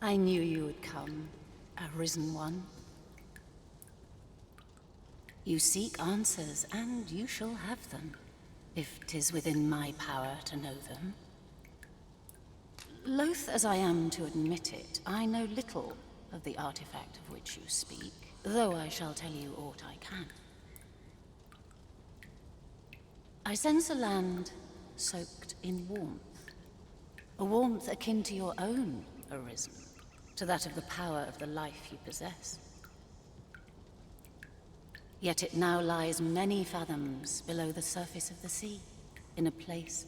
I knew you would come, Arisen One. You seek answers, and you shall have them, if 'tis within my power to know them. Loath as I am to admit it, I know little of the artifact of which you speak, though I shall tell you aught I can. I sense a land soaked in warmth, a warmth akin to your own, Arisen, to that of the power of the life you possess. Yet it now lies many fathoms below the surface of the sea, in a place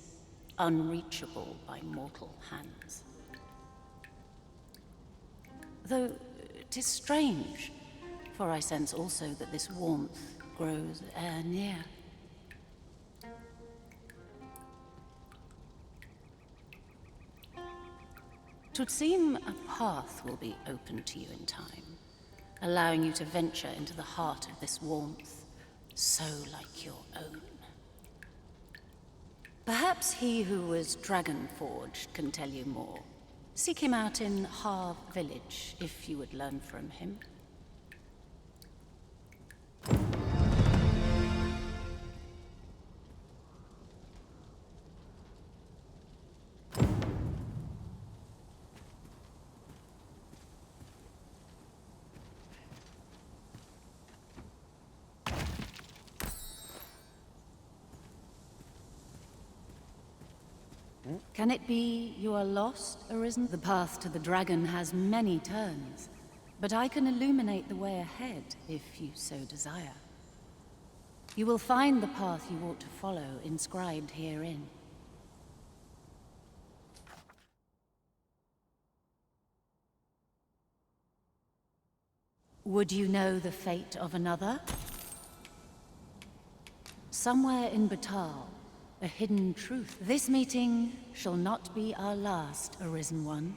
unreachable by mortal hands. Though 'tis strange, for I sense also that this warmth grows e'er near. 'Twould seem a path will be open to you in time, allowing you to venture into the heart of this warmth, so like your own. Perhaps he who was dragon-forged can tell you more. Seek him out in Harrt village, if you would learn from him. Can it be you are lost, Arisen? The path to the dragon has many turns, but I can illuminate the way ahead, if you so desire. You will find the path you ought to follow inscribed herein. Would you know the fate of another? Somewhere in Batal, a hidden truth. This meeting shall not be our last, Arisen One.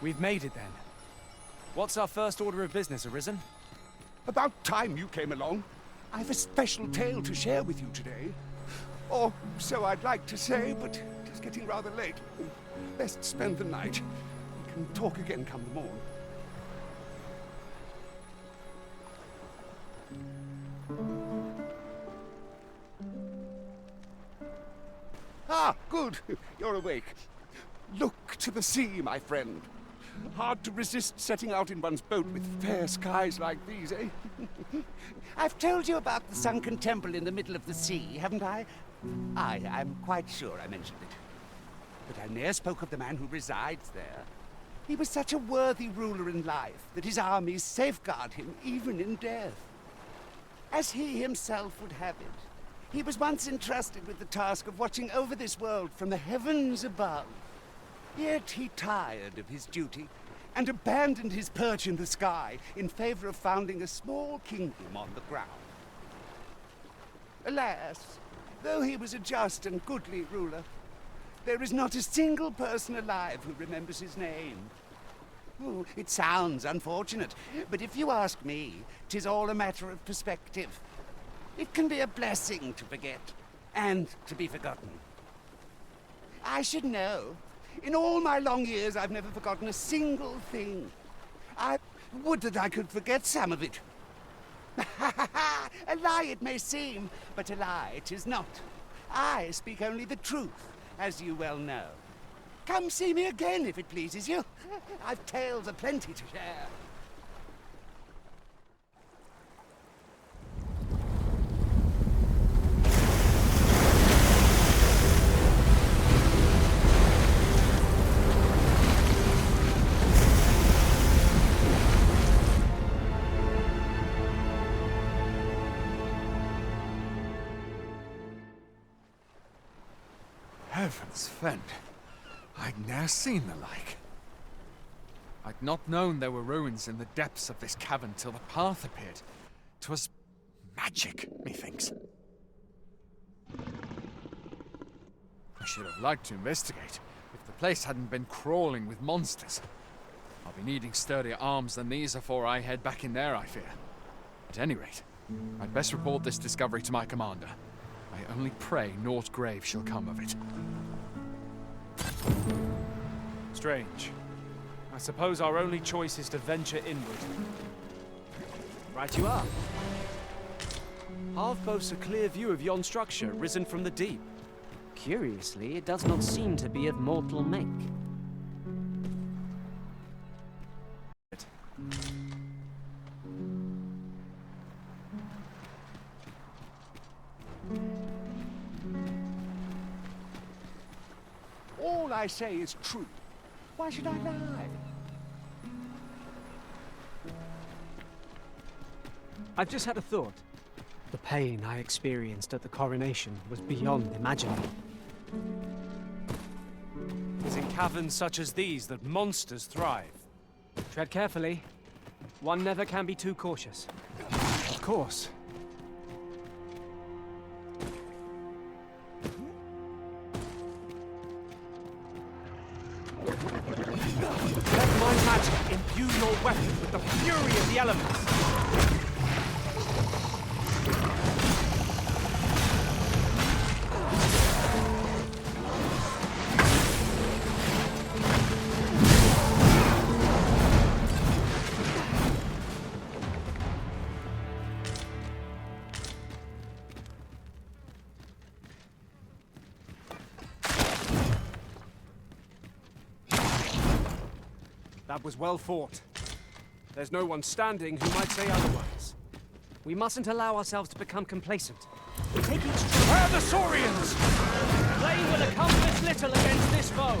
We've made it then. What's our first order of business, Arisen? About time you came along. I've a special tale to share with you today. Or so I'd like to say, but it's getting rather late. Best spend the night. We can talk again come the morn. Ah, good. You're awake. Look to the sea, my friend. Hard to resist setting out in one's boat with fair skies like these, eh? I've told you about the sunken temple in the middle of the sea, haven't I? I'm quite sure I mentioned it. But I ne'er spoke of the man who resides there. He was such a worthy ruler in life that his armies safeguard him even in death. As he himself would have it, he was once entrusted with the task of watching over this world from the heavens above. Yet he tired of his duty and abandoned his perch in the sky in favor of founding a small kingdom on the ground. Alas, though he was a just and goodly ruler, there is not a single person alive who remembers his name. Oh, it sounds unfortunate, but if you ask me, 'tis all a matter of perspective. It can be a blessing to forget and to be forgotten. I should know. In all my long years, I've never forgotten a single thing. I would that I could forget some of it. A lie it may seem, but a lie it is not. I speak only the truth, as you well know. Come see me again if it pleases you. I've tales aplenty to share. Heavens fend. I'd ne'er seen the like. I'd not known there were ruins in the depths of this cavern till the path appeared. 'Twas magic, methinks. I should have liked to investigate, if the place hadn't been crawling with monsters. I'll be needing sturdier arms than these afore I head back in there, I fear. At any rate, I'd best report this discovery to my commander. I only pray naught grave shall come of it. Strange. I suppose our only choice is to venture inward. Right you are. Harv boasts a clear view of yon structure, risen from the deep. Curiously, it does not seem to be of mortal make. All I say is true. Why should I lie? I've just had a thought. The pain I experienced at the coronation was beyond imagining. It is in caverns such as these that monsters thrive. Tread carefully. One never can be too cautious. Of course. Let my magic imbue your weapon with the fury of the elements. That was well fought. There's no one standing who might say otherwise. We mustn't allow ourselves to become complacent. Take each Where are the Saurians? They will accomplish little against this foe.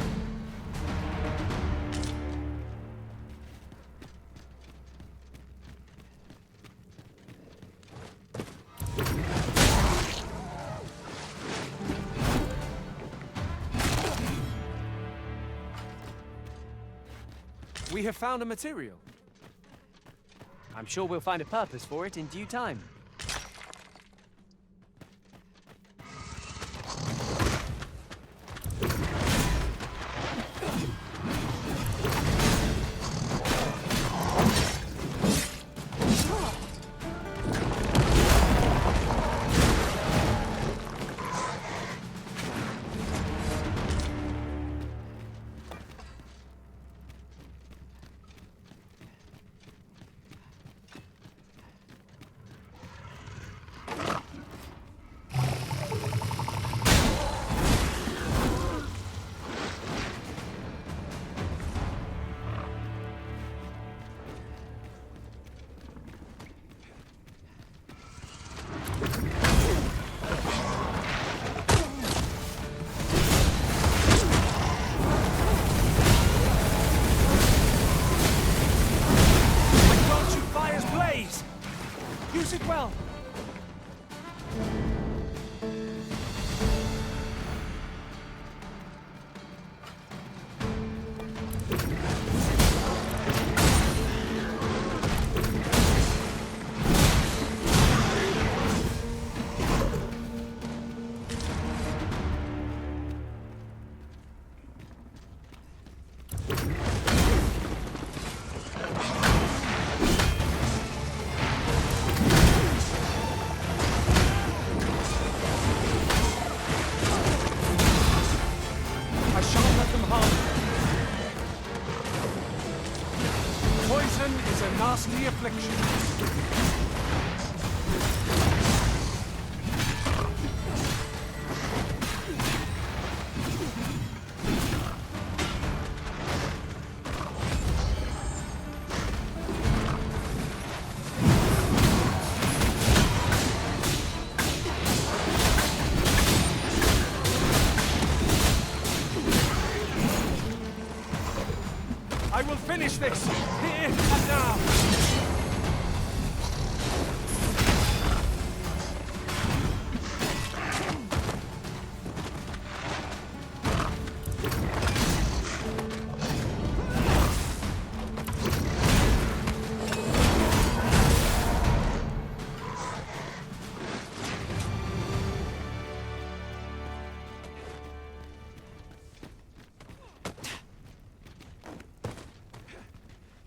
We have found a material. I'm sure we'll find a purpose for it in due time. Use it well. Nasty affliction. I will finish this, here and now.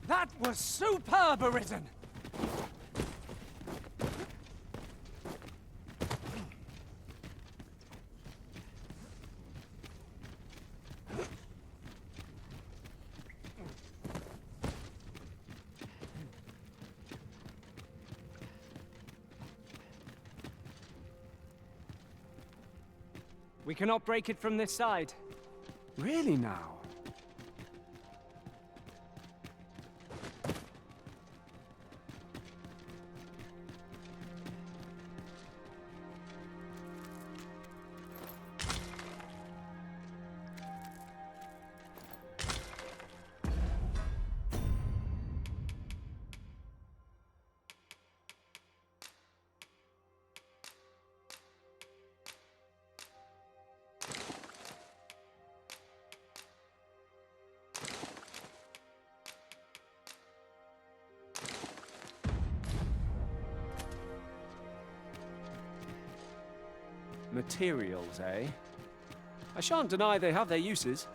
That was superb, Arisen! We cannot break it from this side. Really now? Materials, eh? I shan't deny they have their uses.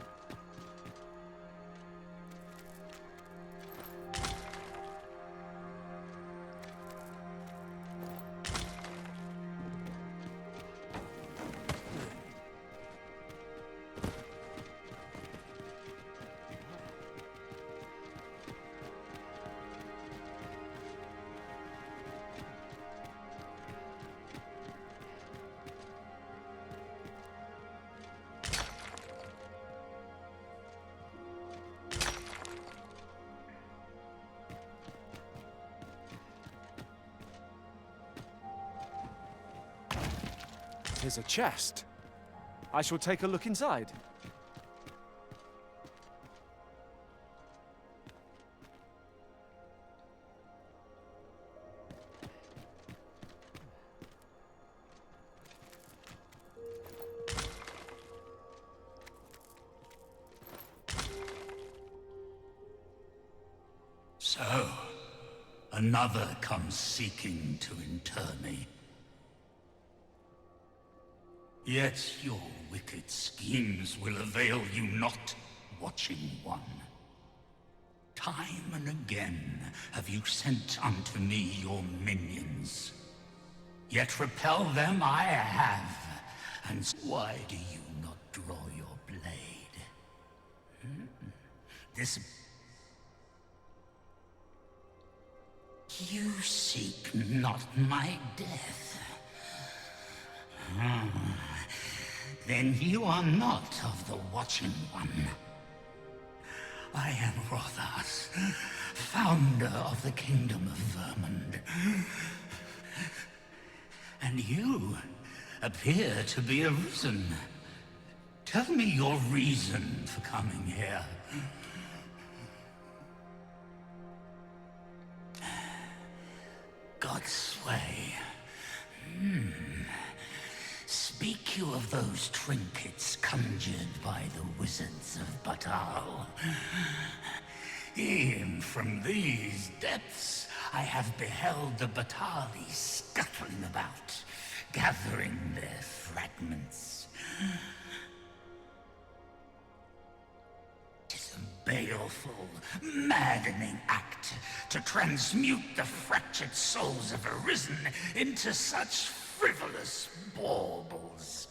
Here's a chest. I shall take a look inside. So, another comes seeking to inter me. Yet your wicked schemes will avail you not, Watching One. Time and again have you sent unto me your minions. Yet repel them I have, and why do you not draw your blade? This... You seek not my death. Then you are not of the Watching One. I am Rothas, founder of the Kingdom of Vermund. And you appear to be arisen. Tell me your reason for coming here. Godsway. Speak you of those trinkets conjured by the wizards of Batal. E'en from these depths I have beheld the Batali scuttling about, gathering their fragments. 'Tis a baleful, maddening act to transmute the fractured souls of Arisen into such frivolous baubles.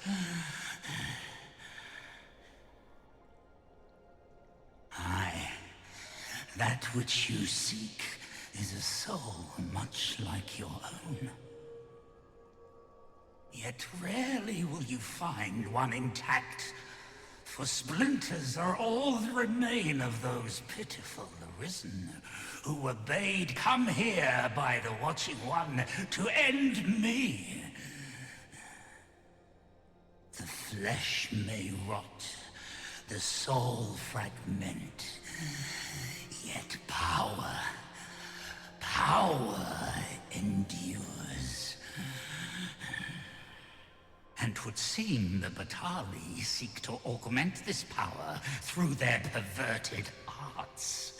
Aye, that which you seek is a soul much like your own. Yet rarely will you find one intact, for splinters are all that remain of those pitiful Arisen who were bade come here by the Watching One to end me. The flesh may rot, the soul fragment, yet power endures. And 'twould seem the Batali seek to augment this power through their perverted arts.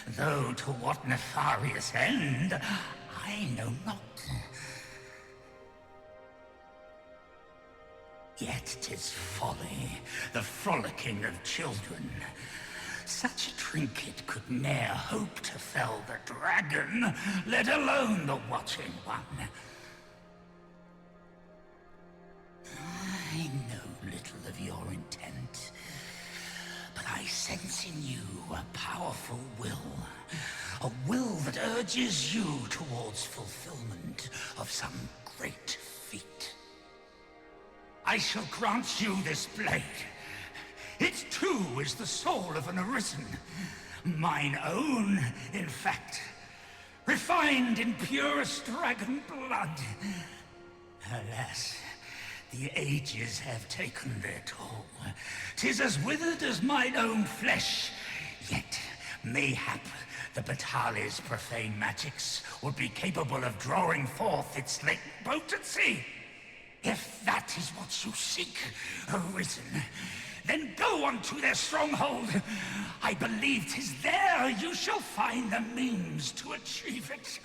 Though to what nefarious end, I know not. Yet 'tis folly, the frolicking of children. Such a trinket could ne'er hope to fell the dragon, let alone the watching one. I know little of your intent, but I sense in you a powerful will. A will that urges you towards fulfillment of some great feat. I shall grant you this blade. It too is the soul of an arisen. Mine own, in fact. Refined in purest dragon blood. Alas, the ages have taken their toll. 'Tis as withered as mine own flesh. Yet, mayhap, the Batali's profane magics would be capable of drawing forth its latent potency. If that is what you seek, Arisen, then go unto their stronghold. I believe 'tis there you shall find the means to achieve it.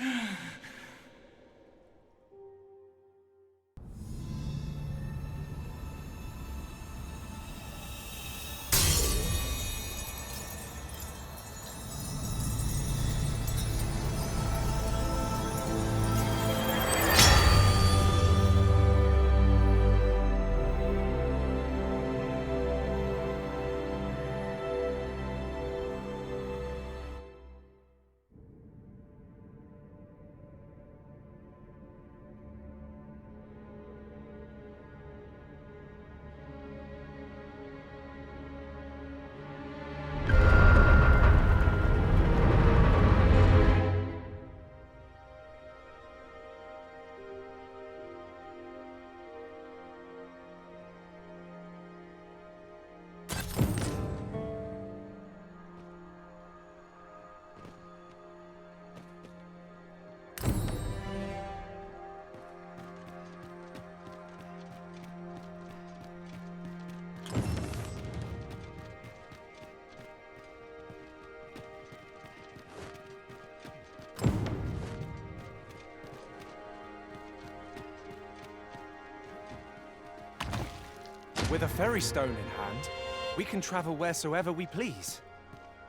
With a ferry stone in hand, we can travel wheresoever we please.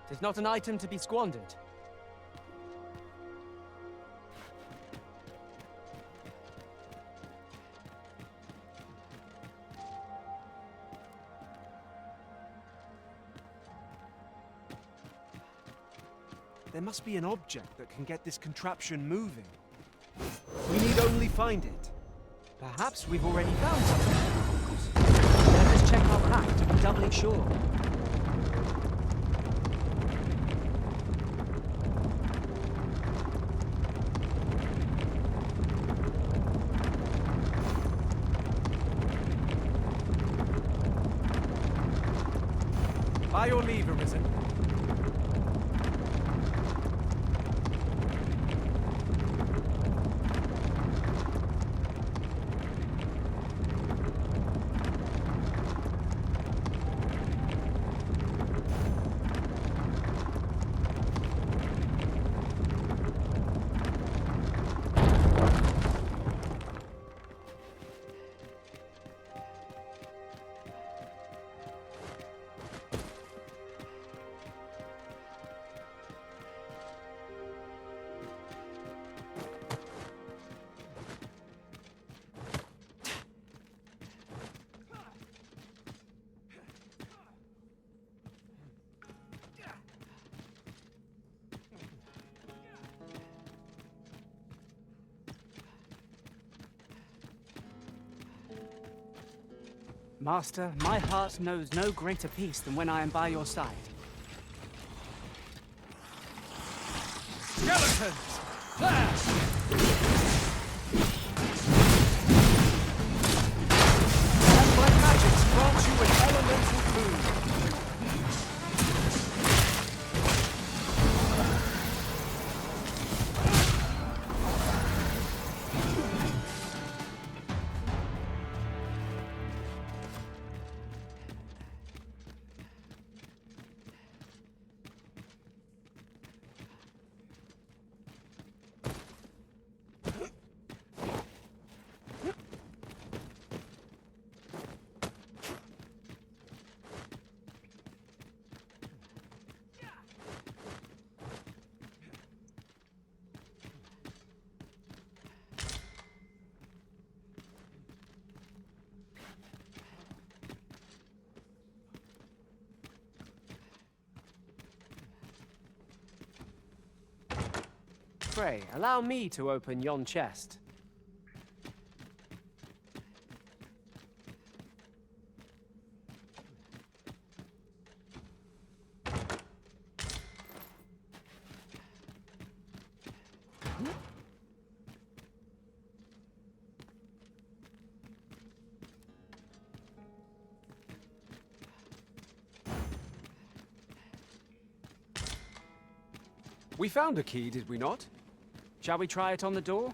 'Tis not an item to be squandered. There must be an object that can get this contraption moving. We need only find it. Perhaps we've already found something. Let us check our pack to be doubly sure. By your leave, Arisen. Master, my heart knows no greater peace than when I am by your side. Skeletons! There! And my magics grant you an elemental boon. Pray, allow me to open yon chest. We found a key, did we not? Shall we try it on the door?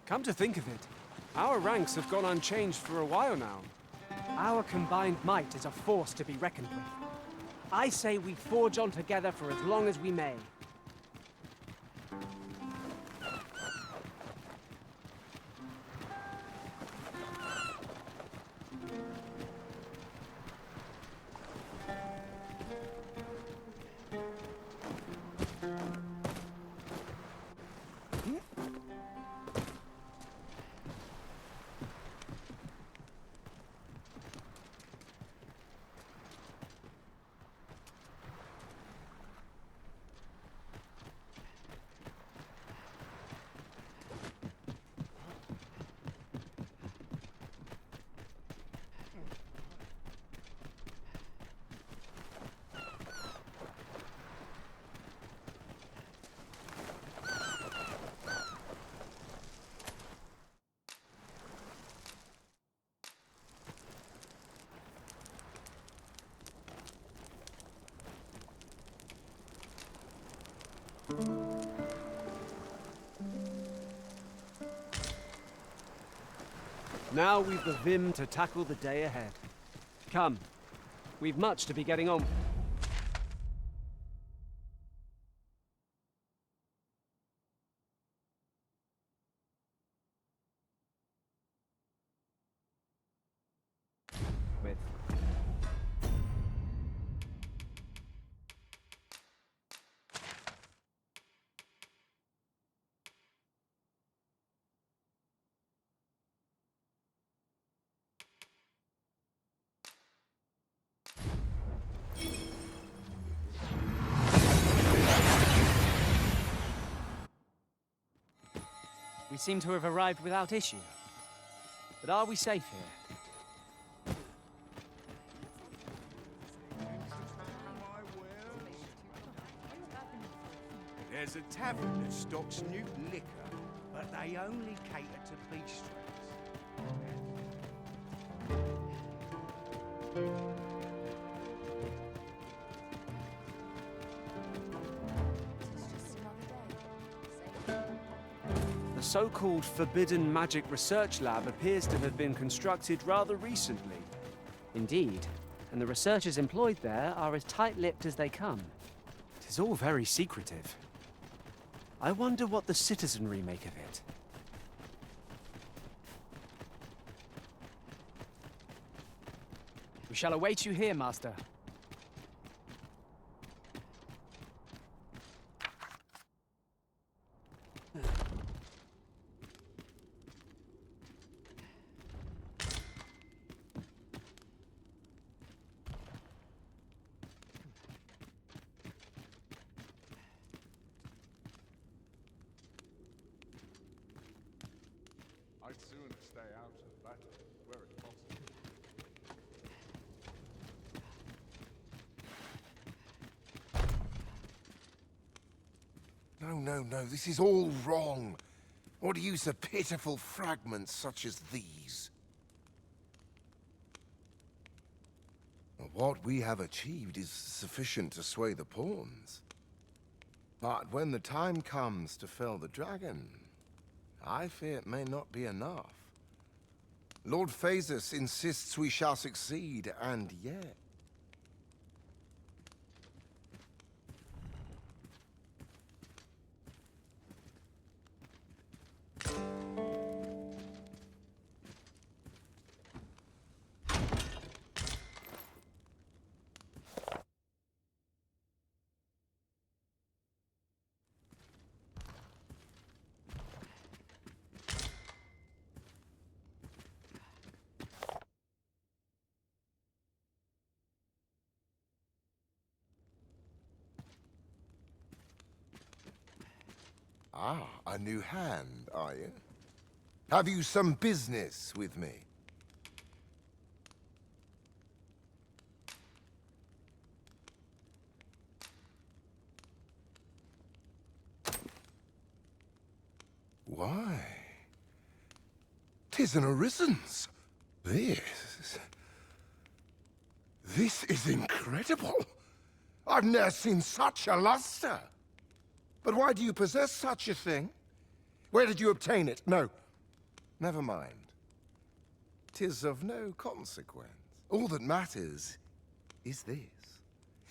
Come to think of it, our ranks have gone unchanged for a while now. Our combined might is a force to be reckoned with. I say we forge on together for as long as we may. Now we've the vim to tackle the day ahead. Come, we've much to be getting on. With. We seem to have arrived without issue. But are we safe here? There's a tavern that stocks new liquor, but they only cater to bistros. The so-called Forbidden Magic Research Lab appears to have been constructed rather recently. Indeed, and the researchers employed there are as tight-lipped as they come. It is all very secretive. I wonder what the citizenry make of it. We shall await you here, Master. I'd sooner stay out of battle where it's possible. No, this is all wrong. What use of pitiful fragments such as these? What we have achieved is sufficient to sway the pawns. But when the time comes to fell the dragon, I fear it may not be enough. Lord Phasus insists we shall succeed, and yet... Ah, a new hand, are you? Have you some business with me? Why? 'Tis an arisen's. This is incredible. I've never seen such a luster. But why do you possess such a thing? Where did you obtain it? No. Never mind. 'Tis of no consequence. All that matters is this.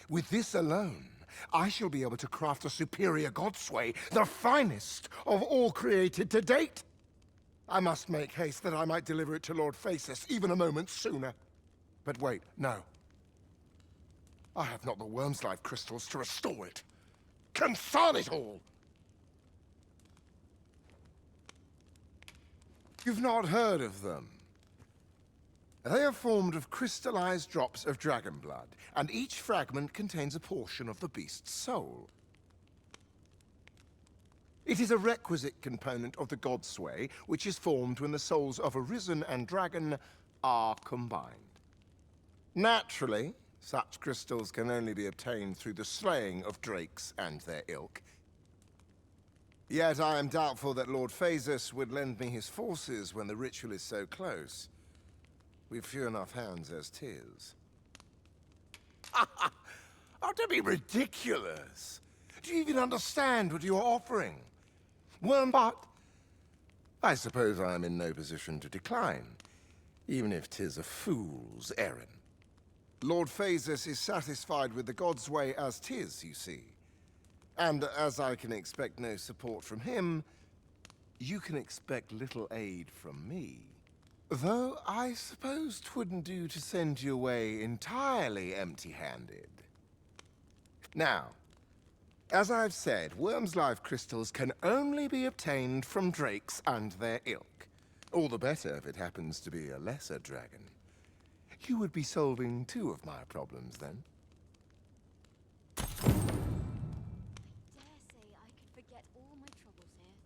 With this alone, I shall be able to craft a superior godsway, the finest of all created to date. I must make haste that I might deliver it to Lord Phasus even a moment sooner. But wait, no. I have not the worm's life crystals to restore it. Confound it all! You've not heard of them. They are formed of crystallized drops of dragon blood, and each fragment contains a portion of the beast's soul. It is a requisite component of the godsway, which is formed when the souls of Arisen and Dragon are combined. Naturally, such crystals can only be obtained through the slaying of drakes and their ilk. Yet I am doubtful that Lord Phasus would lend me his forces when the ritual is so close. We've few enough hands as 'tis. Oh, don't be ridiculous! Do you even understand what you're offering? Well, but I suppose I am in no position to decline. even if 'tis a fool's errand. Lord Phasus is satisfied with the god's way as 'tis, you see. And as I can expect no support from him, you can expect little aid from me. Though I suppose 'twouldn't do to send you away entirely empty-handed. Now, as I've said, Worm's life crystals can only be obtained from drakes and their ilk. All the better if it happens to be a lesser dragon. You would be solving 2 of my problems, then. I dare say I could forget all my troubles here.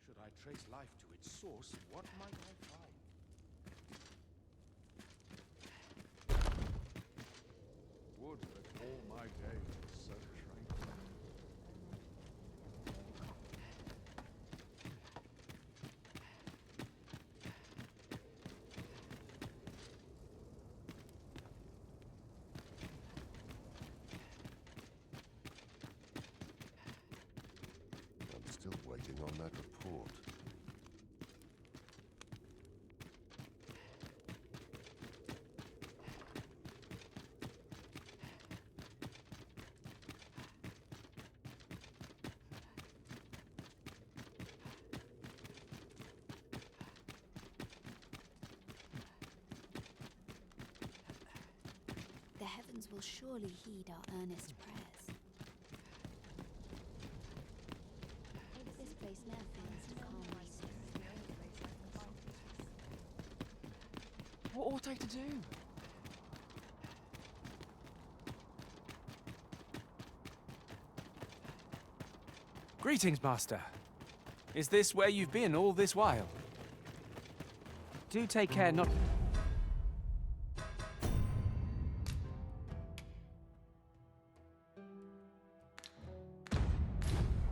Should I trace life to its source, what might I find? Would that all my days were so tranquil. I'm still waiting on that report. The heavens will surely heed our earnest prayers. This place now feels calm. What ought I to do? Greetings, Master. Is this where you've been all this while? Do take care not...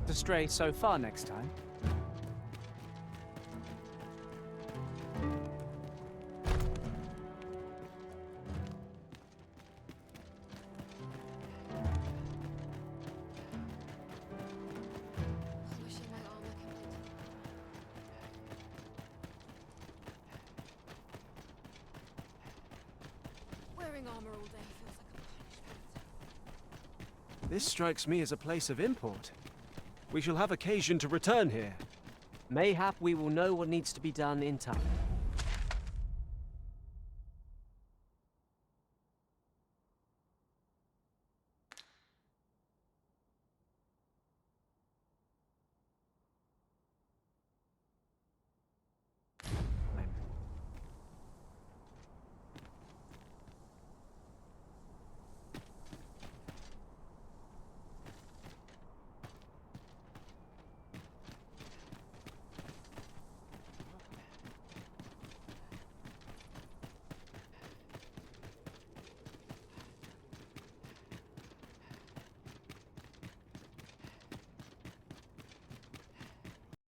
to stray so far next time. Wearing armor all day feels like a punishment. This strikes me as a place of import. We shall have occasion to return here. Mayhap we will know what needs to be done in time.